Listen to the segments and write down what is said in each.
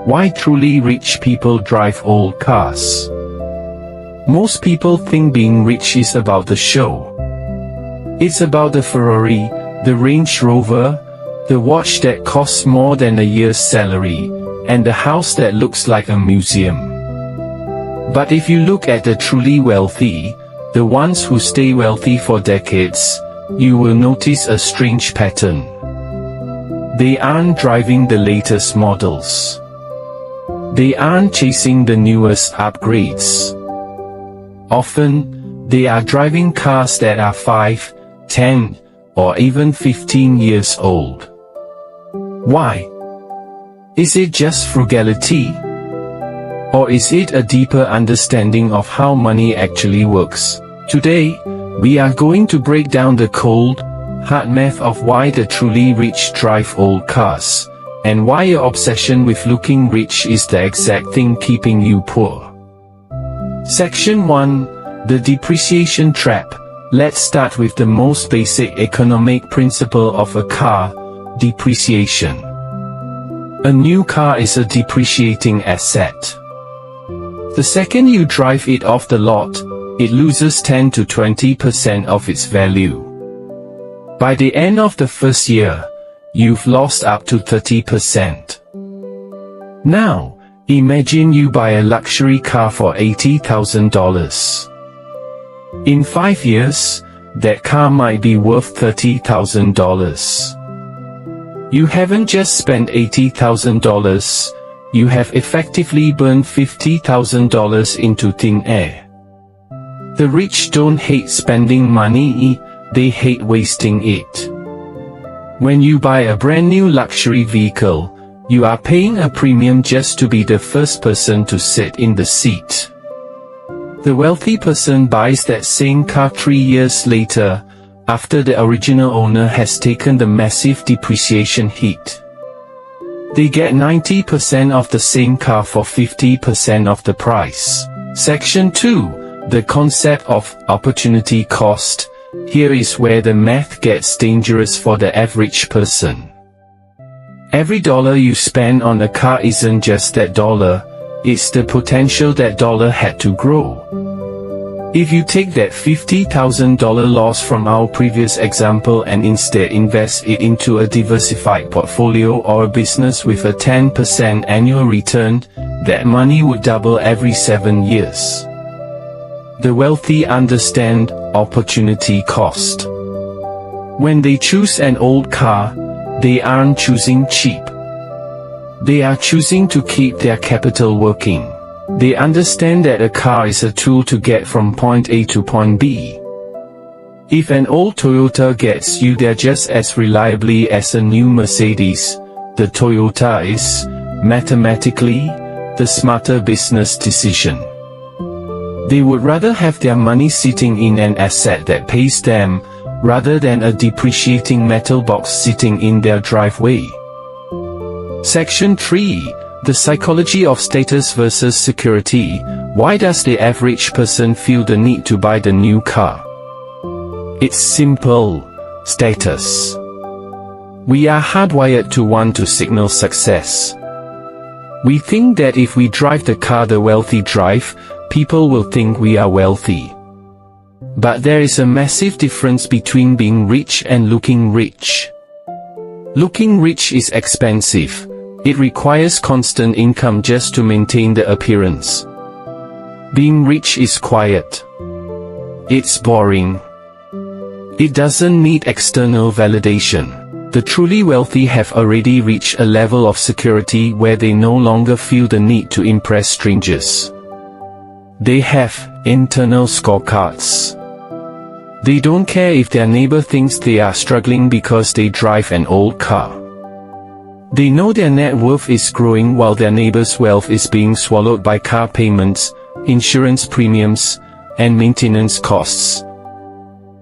Why truly rich people drive old cars. Most people think being rich is about the show. It's about the Ferrari, the Range Rover, the watch that costs more than a year's salary, and the house that looks like a museum. But if you look at the truly wealthy, the ones who stay wealthy for decades, you will notice a strange pattern. They aren't driving the latest models. They aren't chasing the newest upgrades. Often, they are driving cars that are 5, 10, or even 15 years old. Why? Is it just frugality? Or is it a deeper understanding of how money actually works? Today, we are going to break down the cold, hard math of why the truly rich drive old cars, and why your obsession with looking rich is the exact thing keeping you poor. Section 1. The Depreciation Trap. Let's start with the most basic economic principle of a car, depreciation. A new car is a depreciating asset. The second you drive it off the lot, it loses 10 to 20% of its value. By the end of the first year, you've lost up to 30%. Now, imagine you buy a luxury car for $80,000. In 5 years, that car might be worth $30,000. You haven't just spent $80,000, you have effectively burned $50,000 into thin air. The rich don't hate spending money, they hate wasting it. When you buy a brand new luxury vehicle, you are paying a premium just to be the first person to sit in the seat. The wealthy person buys that same car 3 years later, after the original owner has taken the massive depreciation hit. They get 90% of the same car for 50% of the price. Section 2. The concept of opportunity cost. Here is where the math gets dangerous for the average person. Every dollar you spend on a car isn't just that dollar, it's the potential that dollar had to grow. If you take that $50,000 loss from our previous example and instead invest it into a diversified portfolio or a business with a 10% annual return, that money would double every 7 years. The wealthy understand opportunity cost. When they choose an old car, they aren't choosing cheap. They are choosing to keep their capital working. They understand that a car is a tool to get from point A to point B. If an old Toyota gets you there just as reliably as a new Mercedes, the Toyota is, mathematically, the smarter business decision. They would rather have their money sitting in an asset that pays them, rather than a depreciating metal box sitting in their driveway. Section 3. The psychology of status versus security. Why does the average person feel the need to buy the new car? It's simple. Status. We are hardwired to want to signal success. We think that if we drive the car the wealthy drive, people will think we are wealthy. But there is a massive difference between being rich and looking rich. Looking rich is expensive. It requires constant income just to maintain the appearance. Being rich is quiet. It's boring. It doesn't need external validation. The truly wealthy have already reached a level of security where they no longer feel the need to impress strangers. They have internal scorecards. They don't care if their neighbor thinks they are struggling because they drive an old car. They know their net worth is growing while their neighbor's wealth is being swallowed by car payments, insurance premiums, and maintenance costs.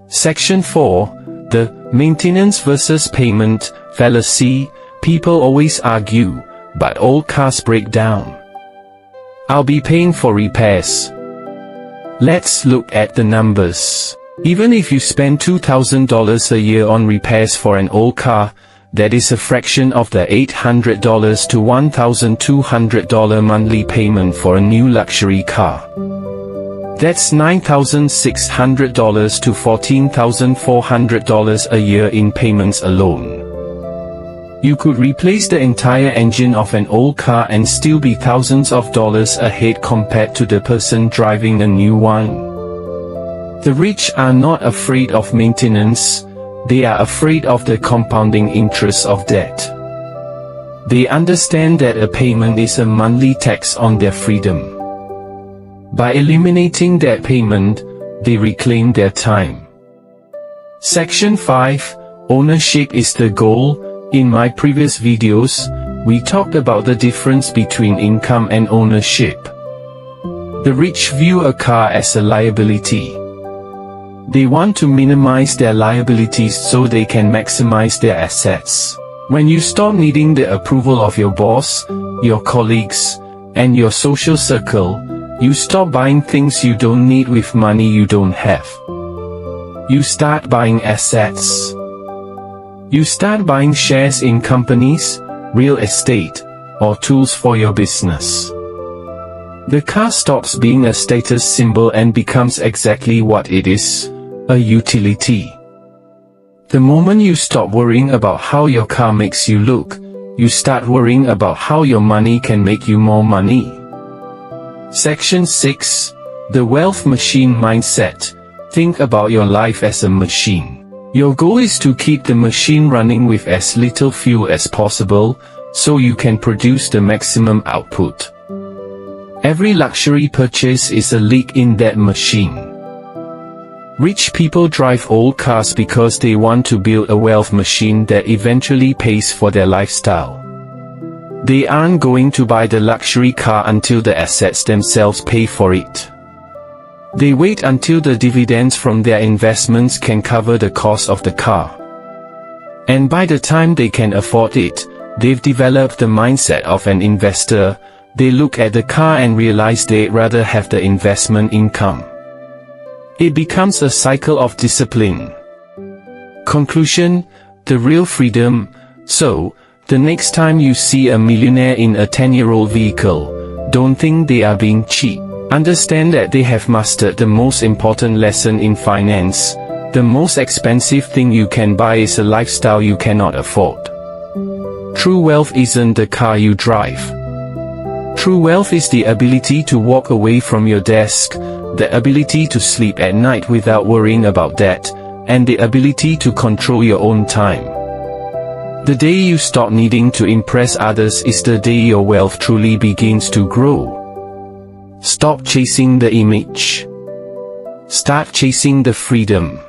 Section 4. The maintenance versus payment fallacy. People always argue, but old cars break down. I'll be paying for repairs. Let's look at the numbers. Even if you spend $2,000 a year on repairs for an old car, that is a fraction of the $800 to $1,200 monthly payment for a new luxury car. That's $9,600 to $14,400 a year in payments alone. You could replace the entire engine of an old car and still be thousands of dollars ahead compared to the person driving a new one. The rich are not afraid of maintenance, they are afraid of the compounding interest of debt. They understand that a payment is a monthly tax on their freedom. By eliminating that payment, they reclaim their time. Section 5, Ownership is the goal. In my previous videos, we talked about the difference between income and ownership. The rich view a car as a liability. They want to minimize their liabilities so they can maximize their assets. When you stop needing the approval of your boss, your colleagues, and your social circle, you stop buying things you don't need with money you don't have. You start buying assets. You start buying shares in companies, real estate, or tools for your business. The car stops being a status symbol and becomes exactly what it is, a utility. The moment you stop worrying about how your car makes you look, you start worrying about how your money can make you more money. Section 6, The Wealth Machine Mindset. Think about your life as a machine. Your goal is to keep the machine running with as little fuel as possible, so you can produce the maximum output. Every luxury purchase is a leak in that machine. Rich people drive old cars because they want to build a wealth machine that eventually pays for their lifestyle. They aren't going to buy the luxury car until the assets themselves pay for it. They wait until the dividends from their investments can cover the cost of the car. And by the time they can afford it, they've developed the mindset of an investor. They look at the car and realize they'd rather have the investment income. It becomes a cycle of discipline. Conclusion: the real freedom. So, the next time you see a millionaire in a 10-year-old vehicle, don't think they are being cheap. Understand that they have mastered the most important lesson in finance. The most expensive thing you can buy is a lifestyle you cannot afford. True wealth isn't the car you drive. True wealth is the ability to walk away from your desk, the ability to sleep at night without worrying about debt, and the ability to control your own time. The day you stop needing to impress others is the day your wealth truly begins to grow. Stop chasing the image. Start chasing the freedom.